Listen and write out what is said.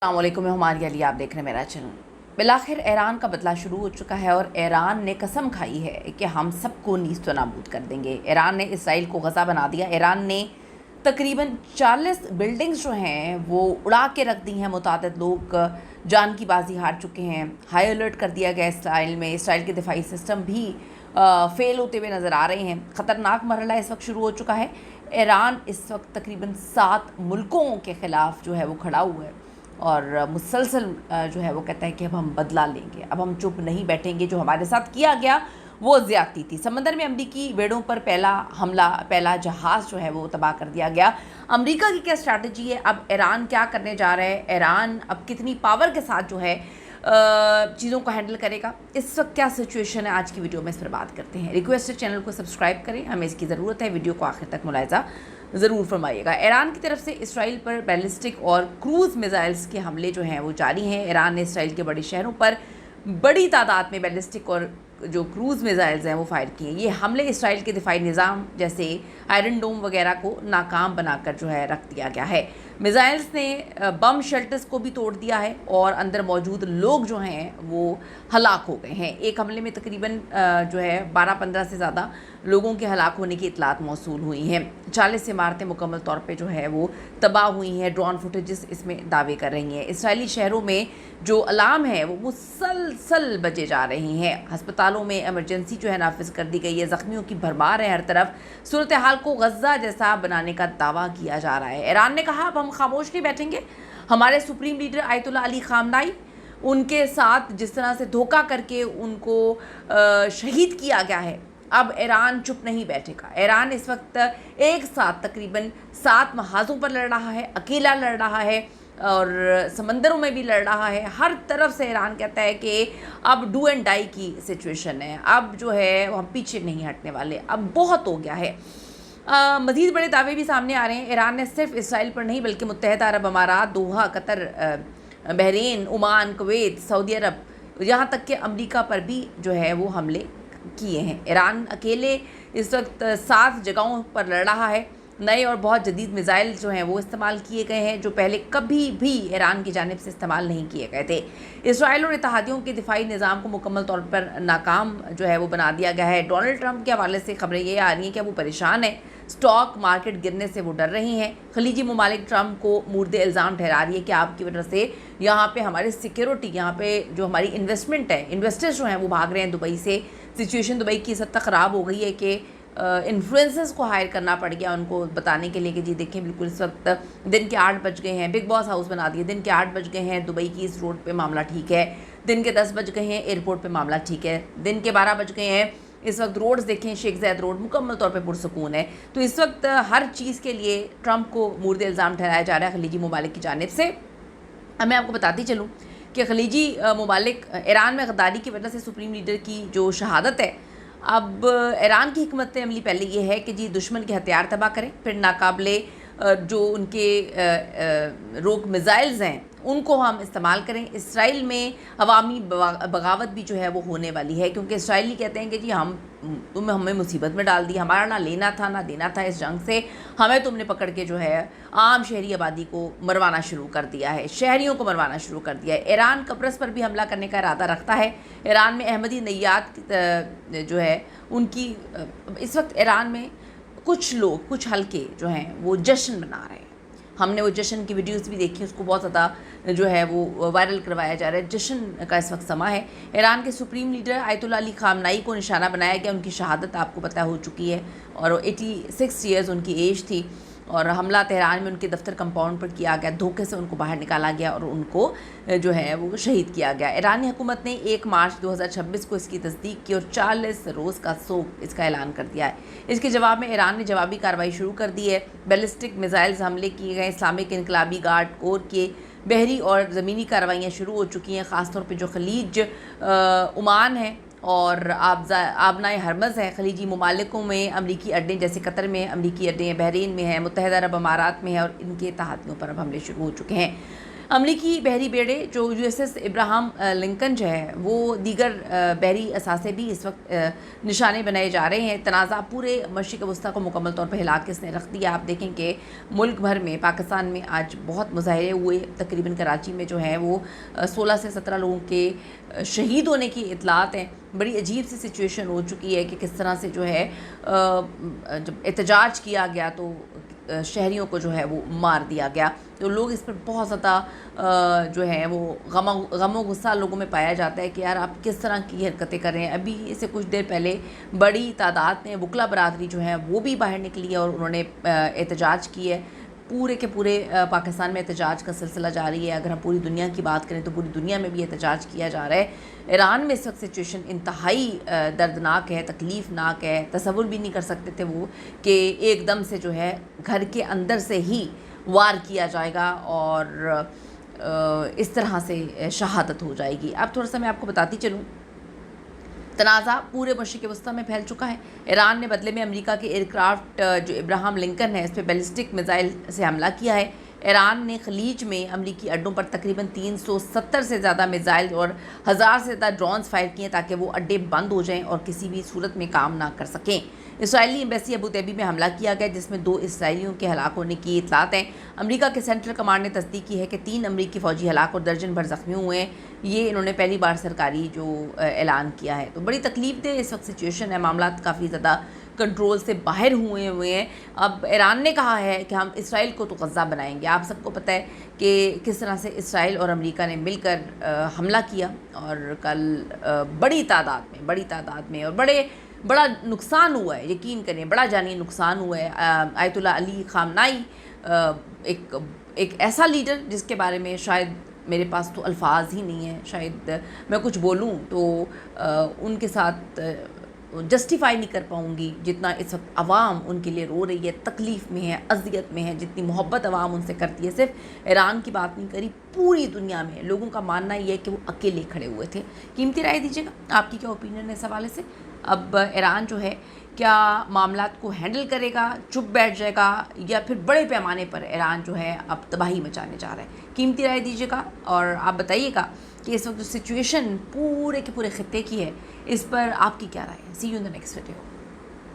السلام علیکم، میں ہماری علی، آپ دیکھ رہے ہیں میرا چینل۔ بالآخر ایران کا بدلہ شروع ہو چکا ہے اور ایران نے قسم کھائی ہے کہ ہم سب کو نیست و نابود کر دیں گے۔ ایران نے اسرائیل کو غزہ بنا دیا۔ ایران نے تقریباً 40 بلڈنگز جو ہیں وہ اڑا کے رکھ دی ہیں۔ متعدد لوگ جان کی بازی ہار چکے ہیں۔ ہائی الرٹ کر دیا گیا اسرائیل میں۔ اسرائیل کے دفاعی سسٹم بھی فیل ہوتے ہوئے نظر آ رہے ہیں۔ خطرناک مرحلہ اس وقت شروع ہو چکا ہے۔ ایران اس وقت تقریباً 7 ملکوں کے خلاف جو ہے وہ کھڑا ہوا ہے اور مسلسل جو ہے وہ کہتا ہے کہ اب ہم بدلہ لیں گے، اب ہم چپ نہیں بیٹھیں گے۔ جو ہمارے ساتھ کیا گیا وہ زیادتی تھی۔ سمندر میں امریکی بیڑوں پر پہلا حملہ، پہلا جہاز جو ہے وہ تباہ کر دیا گیا۔ امریکہ کی کیا اسٹریٹجی ہے؟ اب ایران کیا کرنے جا رہا ہے؟ ایران اب کتنی پاور کے ساتھ جو ہے چیزوں کو ہینڈل کرے گا؟ اس وقت کیا سچویشن ہے؟ آج کی ویڈیو میں اس پر بات کرتے ہیں۔ ریکویسٹ ہے چینل کو سبسکرائب کریں، ہمیں اس کی ضرورت ہے۔ ویڈیو کو آخر تک ملاحظہ ضرور فرمائیے گا۔ ایران کی طرف سے اسرائیل پر بیلسٹک اور کروز میزائلز کے حملے جو ہیں وہ جاری ہیں۔ ایران نے اسرائیل کے بڑے شہروں پر بڑی تعداد میں بیلسٹک اور جو کروز میزائلز ہیں وہ فائر کیے۔ یہ حملے اسرائیل کے دفاعی نظام جیسے آئرن ڈوم وغیرہ کو ناکام بنا کر جو ہے رکھ دیا گیا ہے۔ میزائلز نے بم شیلٹرز کو بھی توڑ دیا ہے اور اندر موجود لوگ جو ہیں وہ ہلاک ہو گئے ہیں۔ ایک حملے میں تقریباً جو ہے 12-15 سے زیادہ لوگوں کے ہلاک ہونے کی اطلاعات موصول ہوئی ہیں۔ 40 عمارتیں مکمل طور پہ جو ہے وہ تباہ ہوئی ہیں۔ ڈرون فوٹیجز اس میں دعوے کر رہی ہیں۔ اسرائیلی شہروں میں جو الارم ہے وہ مسلسل بجے جا رہی ہیں۔ ہسپتالوں میں ایمرجنسی جو ہے نافذ کر دی گئی ہے۔ زخمیوں کی بھرمار ہے ہر طرف۔ صورتحال کو غزہ جیسا بنانے کا دعویٰ کیا جا رہا ہے۔ ایران نے کہا اب ہم خاموش نہیں بیٹھیں گے۔ ہمارے سپریم لیڈر آیت اللہ علی خامنائی، ان کے ساتھ جس طرح سے دھوکہ کر کے ان کو شہید کیا گیا ہے، اب ایران چپ نہیں بیٹھے گا۔ ایران اس وقت ایک ساتھ تقریباً 7 محاذوں پر لڑ رہا ہے، اکیلا لڑ رہا ہے اور سمندروں میں بھی لڑ رہا ہے۔ ہر طرف سے ایران کہتا ہے کہ اب ڈو اینڈ ڈائی کی سچویشن ہے، اب جو ہے ہم پیچھے نہیں ہٹنے والے، اب بہت ہو گیا ہے۔ مزید بڑے دعوے بھی سامنے آ رہے ہیں۔ ایران نے صرف اسرائیل پر نہیں بلکہ متحدہ عرب امارات، دوحہ، قطر، بحرین، عمان، کویت، سعودی عرب، یہاں تک کہ امریکہ پر بھی جو ہے وہ حملے کیے ہیں۔ ایران اکیلے اس وقت 7 جگہوں پر لڑ رہا ہے۔ نئے اور بہت جدید میزائل جو ہیں وہ استعمال کیے گئے ہیں جو پہلے کبھی بھی ایران کی جانب سے استعمال نہیں کیے گئے تھے۔ اسرائیل اور اتحادیوں کے دفاعی نظام کو مکمل طور پر ناکام جو ہے وہ بنا دیا گیا ہے۔ ڈونلڈ ٹرمپ کے حوالے سے خبریں یہ آ رہی ہیں کہ وہ پریشان ہیں، سٹاک مارکیٹ گرنے سے وہ ڈر رہی ہیں۔ خلیجی ممالک ٹرمپ کو مورد الزام ٹھہرا رہی ہے کہ آپ کی وجہ سے یہاں پہ ہماری سیکیورٹی، یہاں پہ جو ہماری انویسٹمنٹ ہے، انویسٹرز جو ہیں وہ بھاگ رہے ہیں دبئی سے۔ سچویشن دبئی کی اس حد تک خراب ہو گئی ہے کہ انفلوئنسرز کو ہائر کرنا پڑ گیا ان کو بتانے کے لیے کہ جی دیکھیں بالکل اس وقت دن کے 8 بج گئے ہیں، بگ باس ہاؤس بنا دیے، دن کے 8 بج گئے ہیں، دبئی کی اس روڈ پہ معاملہ ٹھیک ہے، دن کے 10 بج گئے ہیں، ایئرپورٹ پہ معاملہ ٹھیک ہے، دن کے 12 بج گئے ہیں، اس وقت روڈز دیکھیں، شیخ زید روڈ مکمل طور پہ پرسکون ہے۔ تو اس وقت ہر چیز کے لیے ٹرمپ کو مورد الزام ٹھہرایا جا رہا ہے خلیجی ممالک کی جانب سے۔ اب میں آپ کو بتاتی چلوں کہ خلیجی ممالک ایران میں غداری کی وجہ سے سپریم لیڈر کی جو شہادت ہے، اب ایران کی حکمت عملی پہلے یہ ہے کہ جی دشمن کے ہتھیار تباہ کریں، پھر ناقابل جو ان کے روک میزائلز ہیں ان کو ہم استعمال کریں۔ اسرائیل میں عوامی بغاوت بھی جو ہے وہ ہونے والی ہے کیونکہ اسرائیلی کہتے ہیں کہ جی تم ہمیں مصیبت میں ڈال دی، ہمارا نہ لینا تھا نہ دینا تھا اس جنگ سے، ہمیں تم نے پکڑ کے جو ہے عام شہری آبادی کو مروانا شروع کر دیا ہے، شہریوں کو مروانا شروع کر دیا ہے۔ ایران قبرص پر بھی حملہ کرنے کا ارادہ رکھتا ہے۔ ایران میں احمدی نیات جو ہے ان کی اس وقت ایران میں کچھ لوگ، کچھ حلقے جو ہیں وہ جشن منا رہے ہیں۔ ہم نے وہ جشن کی ویڈیوز بھی دیکھی، اس کو بہت زیادہ جو ہے وہ وائرل کروایا جا رہا ہے۔ جشن کا اس وقت سما ہے۔ ایران کے سپریم لیڈر آیت اللہ علی خامنائی کو نشانہ بنایا گیا، ان کی شہادت آپ کو پتہ ہو چکی ہے اور 86 ایئرز ان کی ایج تھی اور حملہ تہران میں ان کے دفتر کمپاؤنڈ پر کیا گیا، دھوکے سے ان کو باہر نکالا گیا اور ان کو جو ہے وہ شہید کیا گیا۔ ایرانی حکومت نے 1 مارچ 2026 کو اس کی تصدیق کی اور 40 روز کا سوگ اس کا اعلان کر دیا ہے۔ اس کے جواب میں ایران نے جوابی کارروائی شروع کر دی ہے۔ بیلسٹک میزائلز حملے کیے گئے۔ اسلامک انقلابی گارڈ کور کے بحری اور زمینی کارروائیاں شروع ہو چکی ہیں، خاص طور پہ جو خلیج عمان ہے اور آبنائے ہرمز ہے، خلیجی ممالکوں میں امریکی اڈے جیسے قطر میں امریکی اڈے ہیں، بحرین میں ہیں، متحدہ عرب امارات میں ہیں اور ان کے اتحادیوں پر اب حملے شروع ہو چکے ہیں۔ امریکی بحری بیڑے جو USS ابراہم لنکن جو ہے وہ دیگر بحری اثاثے بھی اس وقت نشانے بنائے جا رہے ہیں. تنازع پورے مشرق وسطیٰ کو مکمل طور پہ ہلا کے اس نے رکھ دیا. آپ دیکھیں کہ ملک بھر میں پاکستان میں آج بہت مظاہرے ہوئے. تقریباً کراچی میں جو ہے وہ 16 سے 17 لوگوں کے شہید ہونے کی اطلاعات ہیں. بڑی عجیب سی سچویشن ہو چکی ہے کہ کس طرح سے جو ہے جب احتجاج کیا گیا تو شہریوں کو جو ہے وہ مار دیا گیا. تو لوگ اس پر بہت زیادہ جو ہے وہ غم و غصہ لوگوں میں پایا جاتا ہے کہ یار آپ کس طرح کی حرکتیں کر رہے ہیں. ابھی اسے کچھ دیر پہلے بڑی تعداد میں وکلا برادری جو ہے وہ بھی باہر نکلی ہے اور انہوں نے احتجاج کی ہے. پورے کے پورے پاکستان میں احتجاج کا سلسلہ جاری ہے. اگر ہم پوری دنیا کی بات کریں تو پوری دنیا میں بھی احتجاج کیا جا رہا ہے. ایران میں اس وقت سچویشن انتہائی دردناک ہے, تکلیف ناک ہے. تصور بھی نہیں کر سکتے تھے وہ کہ ایک دم سے جو ہے گھر کے اندر سے ہی وار کیا جائے گا اور اس طرح سے شہادت ہو جائے گی. اب تھوڑا سا میں آپ کو بتاتی چلوں. تنازع پورے مشرق وسطیٰ میں پھیل چکا ہے. ایران نے بدلے میں امریکہ کے ایئر کرافٹ جو ابراہم لنکن ہے اس پہ بیلسٹک میزائل سے حملہ کیا ہے. ایران نے خلیج میں امریکی اڈوں پر تقریباً 370 سے زیادہ میزائل اور 1000 سے زیادہ ڈرونز فائر کیے تاکہ وہ اڈے بند ہو جائیں اور کسی بھی صورت میں کام نہ کر سکیں. اسرائیلی ایمبیسی ابوظہبی میں حملہ کیا گیا جس میں 2 اسرائیلیوں کے ہلاک ہونے کی اطلاعات ہیں. امریکہ کے سینٹرل کمانڈ نے تصدیق کی ہے کہ 3 امریکی فوجی ہلاک اور درجن بھر زخمی ہوئے ہیں. یہ انہوں نے پہلی بار سرکاری جو اعلان کیا ہے. تو بڑی تکلیف دہ اس وقت سچویشن ہے. معاملات کافی زیادہ کنٹرول سے باہر ہوئے ہیں. اب ایران نے کہا ہے کہ ہم اسرائیل کو تو غزہ بنائیں گے. آپ سب کو پتہ ہے کہ کس طرح سے اسرائیل اور امریکہ نے مل کر حملہ کیا اور کل بڑی تعداد میں اور بڑا نقصان ہوا ہے. یقین کریں بڑا جانی نقصان ہوا ہے. آیت اللہ علی خامنائی ایک ایسا لیڈر جس کے بارے میں شاید میرے پاس تو الفاظ ہی نہیں ہیں. شاید میں کچھ بولوں تو ان کے ساتھ جسٹیفائی نہیں کر پاؤں گی جتنا اس وقت عوام ان کے لیے رو رہی ہے, تکلیف میں ہے, اذیت میں ہے. جتنی محبت عوام ان سے کرتی ہے. صرف ایران کی بات نہیں کری, پوری دنیا میں لوگوں کا ماننا یہ ہے کہ وہ اکیلے کھڑے ہوئے تھے. قیمتی رائے دیجیے گا, آپ کی کیا اوپینین ہے اس حوالے سے. اب ایران جو ہے کیا معاملات کو ہینڈل کرے گا, چپ بیٹھ جائے گا, یا پھر بڑے پیمانے پر ایران جو ہے اب تباہی مچانے جا رہا ہے. قیمتی رائے دیجیے گا اور آپ بتائیے گا کہ اس وقت جو سچویشن پورے کے پورے خطے کی ہے اس پر آپ کی کیا رائے ہے. See you in the next video.